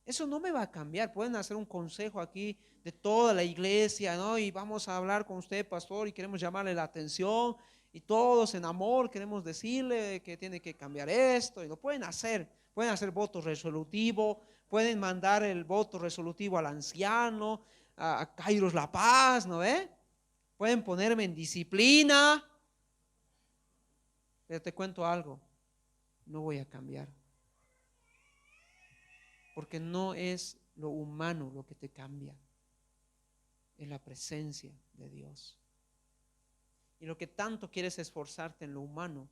Eso no me va a cambiar. Pueden hacer un consejo aquí de toda la iglesia, ¿no? Y vamos a hablar con usted, pastor, y queremos llamarle la atención. Y todos en amor queremos decirle que tiene que cambiar esto. Y lo pueden hacer. Pueden hacer votos resolutivos. Pueden mandar el voto resolutivo al anciano, a Kairos La Paz, ¿no ve? Pueden ponerme en disciplina. Pero te cuento algo. No voy a cambiar. Porque no es lo humano lo que te cambia, es la presencia de Dios. Y lo que tanto quieres esforzarte en lo humano,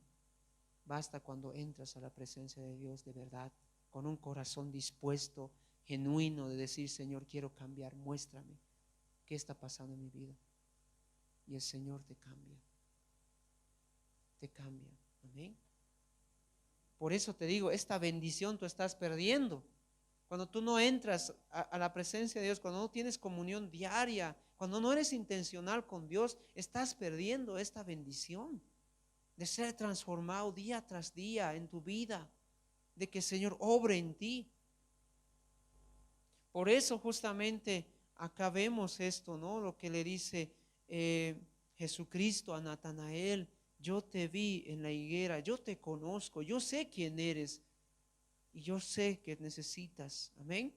basta cuando entras a la presencia de Dios de verdad, con un corazón dispuesto, genuino, de decir, Señor, quiero cambiar, muéstrame qué está pasando en mi vida. Y el Señor te cambia. Te cambia. Amén. Por eso te digo, esta bendición tú estás perdiendo. Cuando tú no entras a la presencia de Dios, cuando no tienes comunión diaria, cuando no eres intencional con Dios, estás perdiendo esta bendición de ser transformado día tras día en tu vida, de que el Señor obre en ti. Por eso justamente acá vemos esto, ¿no? Lo que le dice Jesucristo a Natanael: yo te vi en la higuera, yo te conozco, yo sé quién eres. Y yo sé que necesitas. Amén.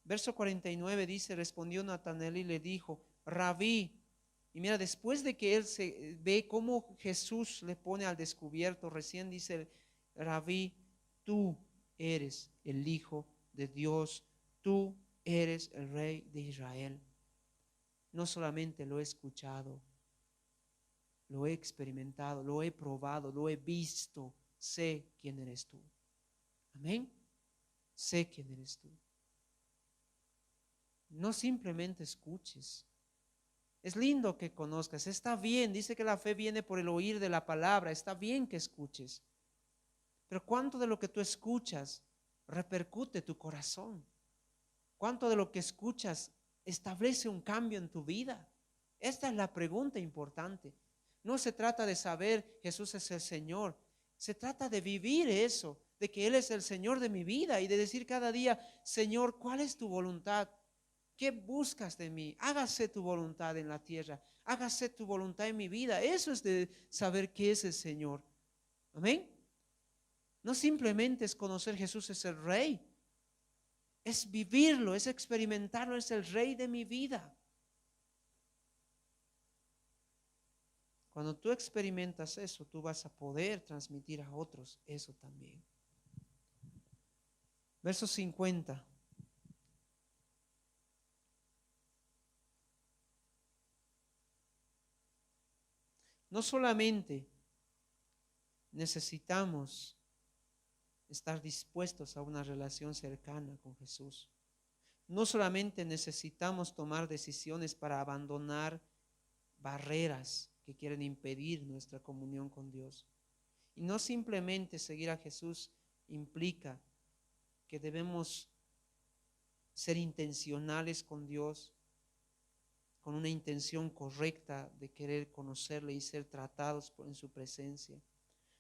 Verso 49 dice, respondió Natanael y le dijo, Rabí. Y mira, después de que él se ve cómo Jesús le pone al descubierto, recién dice, Rabí, tú eres el Hijo de Dios, tú eres el Rey de Israel. No solamente lo he escuchado, lo he experimentado, lo he probado, lo he visto. Sé quién eres tú. Amén. Sé quién eres tú. No simplemente escuches. Es lindo que conozcas, está bien, dice que la fe viene por el oír de la palabra, está bien que escuches. Pero ¿cuánto de lo que tú escuchas repercute tu corazón? ¿Cuánto de lo que escuchas establece un cambio en tu vida? Esta es la pregunta importante. No se trata de saber Jesús es el Señor, se trata de vivir eso, de que Él es el Señor de mi vida y de decir cada día, Señor, ¿cuál es tu voluntad? ¿Qué buscas de mí? Hágase tu voluntad en la tierra, hágase tu voluntad en mi vida. Eso es de saber qué es el Señor. Amén. No simplemente es conocer Jesús es el Rey, es vivirlo, es experimentarlo, es el Rey de mi vida. Cuando tú experimentas eso, tú vas a poder transmitir a otros eso también. Verso 50. No solamente necesitamos estar dispuestos a una relación cercana con Jesús. No solamente necesitamos tomar decisiones para abandonar barreras que quieren impedir nuestra comunión con Dios. Y no simplemente seguir a Jesús implica que debemos ser intencionales con Dios, con una intención correcta de querer conocerle y ser tratados en su presencia,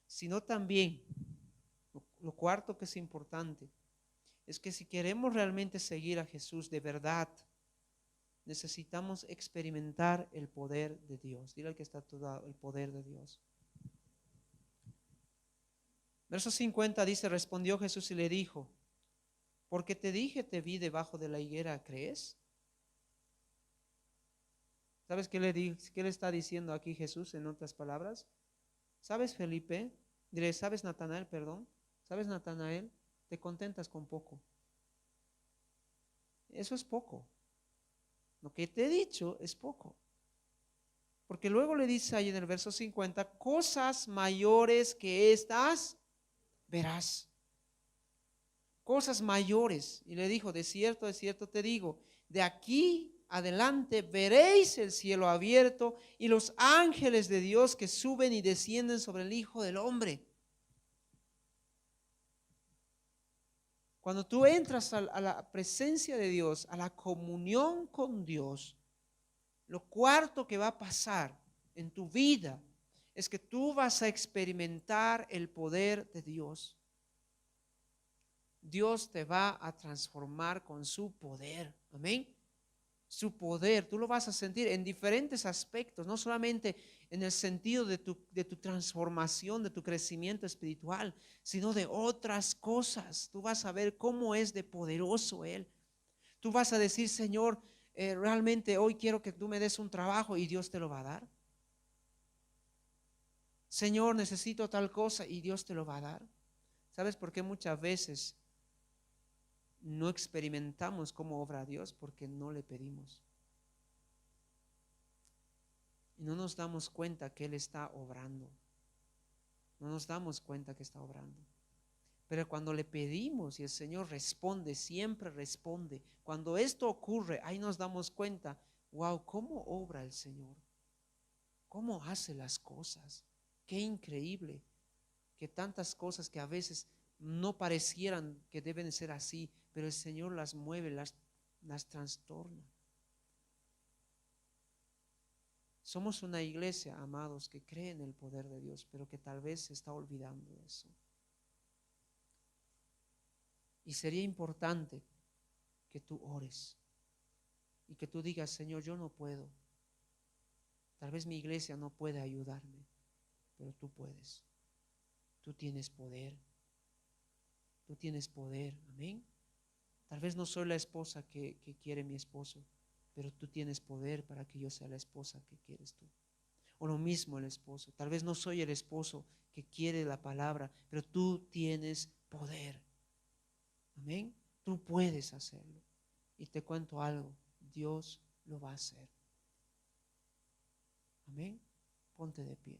sino también, lo cuarto que es importante, es que si queremos realmente seguir a Jesús de verdad, necesitamos experimentar el poder de Dios. Dile al que está a tu lado, el poder de Dios. Verso 50 dice, respondió Jesús y le dijo, porque te dije, te vi debajo de la higuera, ¿crees? ¿Sabes qué le está diciendo aquí Jesús en otras palabras? ¿Sabes, Felipe? ¿Sabes, Natanael, perdón? ¿Sabes, Natanael? Te contentas con poco. Eso es poco. Lo que te he dicho es poco. Porque luego le dice ahí en el verso 50, cosas mayores que estas verás. Cosas mayores. Y le dijo, de cierto te digo, de aquí adelante veréis el cielo abierto y los ángeles de Dios que suben y descienden sobre el Hijo del Hombre. Cuando tú entras a la presencia de Dios, a la comunión con Dios, lo cuarto que va a pasar en tu vida es que tú vas a experimentar el poder de Dios. Dios te va a transformar con su poder. Amén. Su poder, tú lo vas a sentir en diferentes aspectos, no solamente en el sentido de tu transformación, de tu crecimiento espiritual, sino de otras cosas. Tú vas a ver cómo es de poderoso Él. Tú vas a decir, Señor, realmente hoy quiero que tú me des un trabajo y Dios te lo va a dar. Señor, necesito tal cosa y Dios te lo va a dar. ¿Sabes por qué muchas veces no experimentamos cómo obra Dios? Porque no le pedimos. Y no nos damos cuenta que Él está obrando. No nos damos cuenta que está obrando. Pero cuando le pedimos y el Señor responde, siempre responde. Cuando esto ocurre, ahí nos damos cuenta, wow, cómo obra el Señor. Cómo hace las cosas. Qué increíble que tantas cosas que a veces no parecieran que deben ser así, pero el Señor las mueve, las trastorna. Somos una iglesia, amados, que cree en el poder de Dios, pero que tal vez se está olvidando de eso. Y sería importante que tú ores y que tú digas, Señor, yo no puedo. Tal vez mi iglesia no puede ayudarme, pero tú puedes. Tú tienes poder. Tú tienes poder. Amén. Tal vez no soy la esposa que quiere mi esposo, pero tú tienes poder para que yo sea la esposa que quieres tú. O lo mismo el esposo. Tal vez no soy el esposo que quiere la palabra, pero tú tienes poder. Amén. Tú puedes hacerlo. Y te cuento algo, Dios lo va a hacer. Amén. Ponte de pie.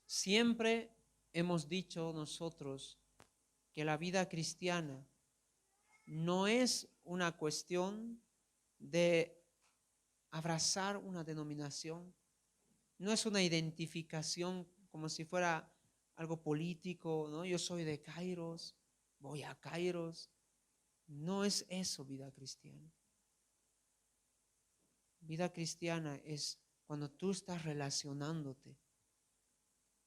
Siempre hemos dicho nosotros que la vida cristiana no es una cuestión de abrazar una denominación, no es una identificación como si fuera algo político, ¿no? Yo soy de Kairos, voy a Kairos. No es eso vida cristiana. Vida cristiana es cuando tú estás relacionándote.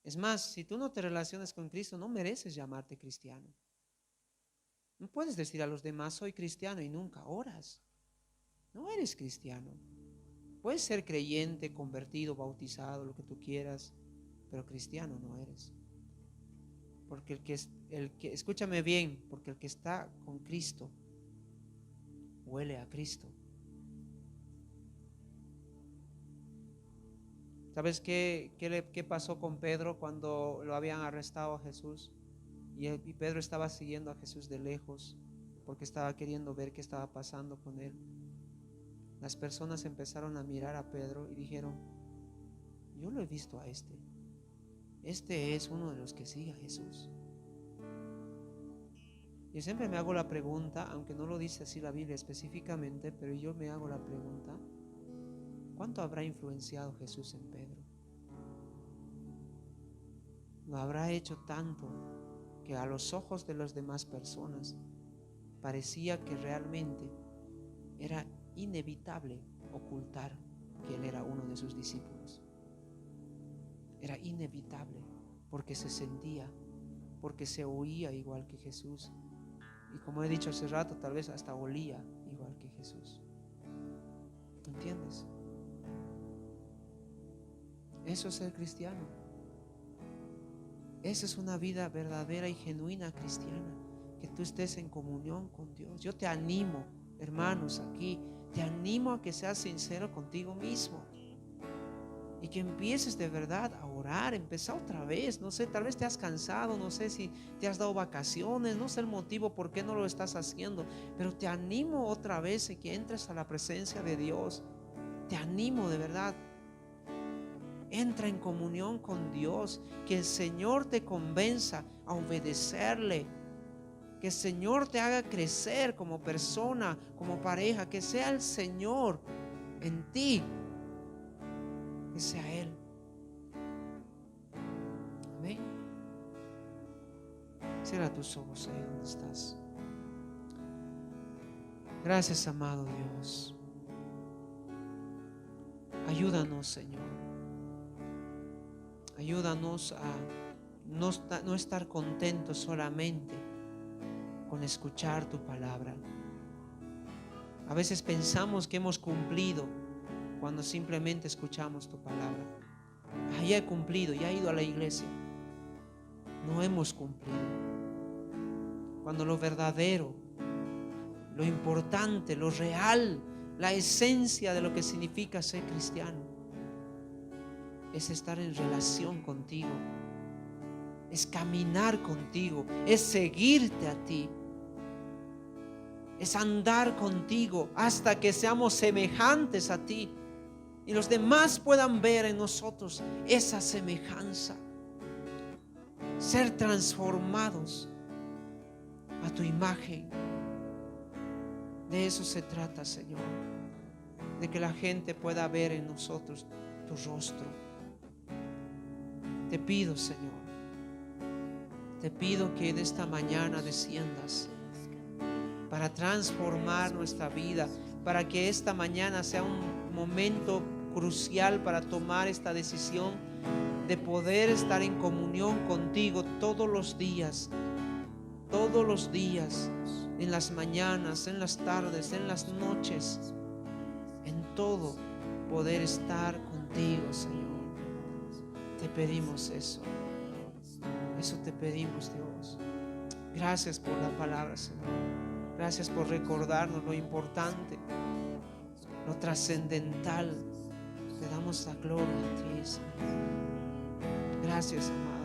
Es más, si tú no te relacionas con Cristo, no mereces llamarte cristiano. No puedes decir a los demás, soy cristiano y nunca oras. No eres cristiano. Puedes ser creyente, convertido, bautizado, lo que tú quieras, pero cristiano no eres. Porque escúchame bien, porque el que está con Cristo huele a Cristo. ¿Sabes qué pasó con Pedro cuando lo habían arrestado a Jesús? Y Pedro estaba siguiendo a Jesús de lejos porque estaba queriendo ver qué estaba pasando con él. Las personas empezaron a mirar a Pedro y dijeron, yo lo he visto a este. Este es uno de los que sigue a Jesús. Yo siempre me hago la pregunta, aunque no lo dice así la Biblia específicamente, pero yo me hago la pregunta, ¿cuánto habrá influenciado Jesús en Pedro? Lo habrá hecho tanto que a los ojos de las demás personas parecía que realmente era inevitable ocultar que él era uno de sus discípulos. Era inevitable porque se sentía, porque se oía igual que Jesús. Y como he dicho hace rato, tal vez hasta olía igual que Jesús. ¿Entiendes? Eso es ser cristiano. Esa es una vida verdadera y genuina cristiana. Que tú estés en comunión con Dios. Yo te animo hermanos aquí, te animo a que seas sincero contigo mismo y que empieces de verdad a orar. Empezar otra vez. No sé, tal vez te has cansado, no sé si te has dado vacaciones, no sé el motivo por qué no lo estás haciendo, pero te animo otra vez a que entres a la presencia de Dios. Te animo de verdad. Entra en comunión con Dios, que el Señor te convenza a obedecerle, que el Señor te haga crecer como persona, como pareja, que sea el Señor en ti, que sea Él. Amén. Cierra tus ojos ahí donde estás. Gracias, amado Dios. Ayúdanos, Señor. Ayúdanos a no estar contentos solamente con escuchar tu palabra. A veces pensamos que hemos cumplido cuando simplemente escuchamos tu palabra. Ya he cumplido, ya he ido a la iglesia. No hemos cumplido. Cuando lo verdadero, lo importante, lo real, la esencia de lo que significa ser cristiano es estar en relación contigo, es caminar contigo, es seguirte a ti, es andar contigo hasta que seamos semejantes a ti y los demás puedan ver en nosotros esa semejanza, ser transformados a tu imagen. De eso se trata, Señor, de que la gente pueda ver en nosotros tu rostro. Te pido, Señor, te pido que de esta mañana desciendas para transformar nuestra vida, para que esta mañana sea un momento crucial para tomar esta decisión de poder estar en comunión contigo todos los días, en las mañanas, en las tardes, en las noches, en todo poder estar contigo, Señor. Te pedimos eso te pedimos, Dios. Gracias por la palabra, Señor. Gracias por recordarnos lo importante, lo trascendental. Te damos la gloria a ti, Señor. Gracias, amado.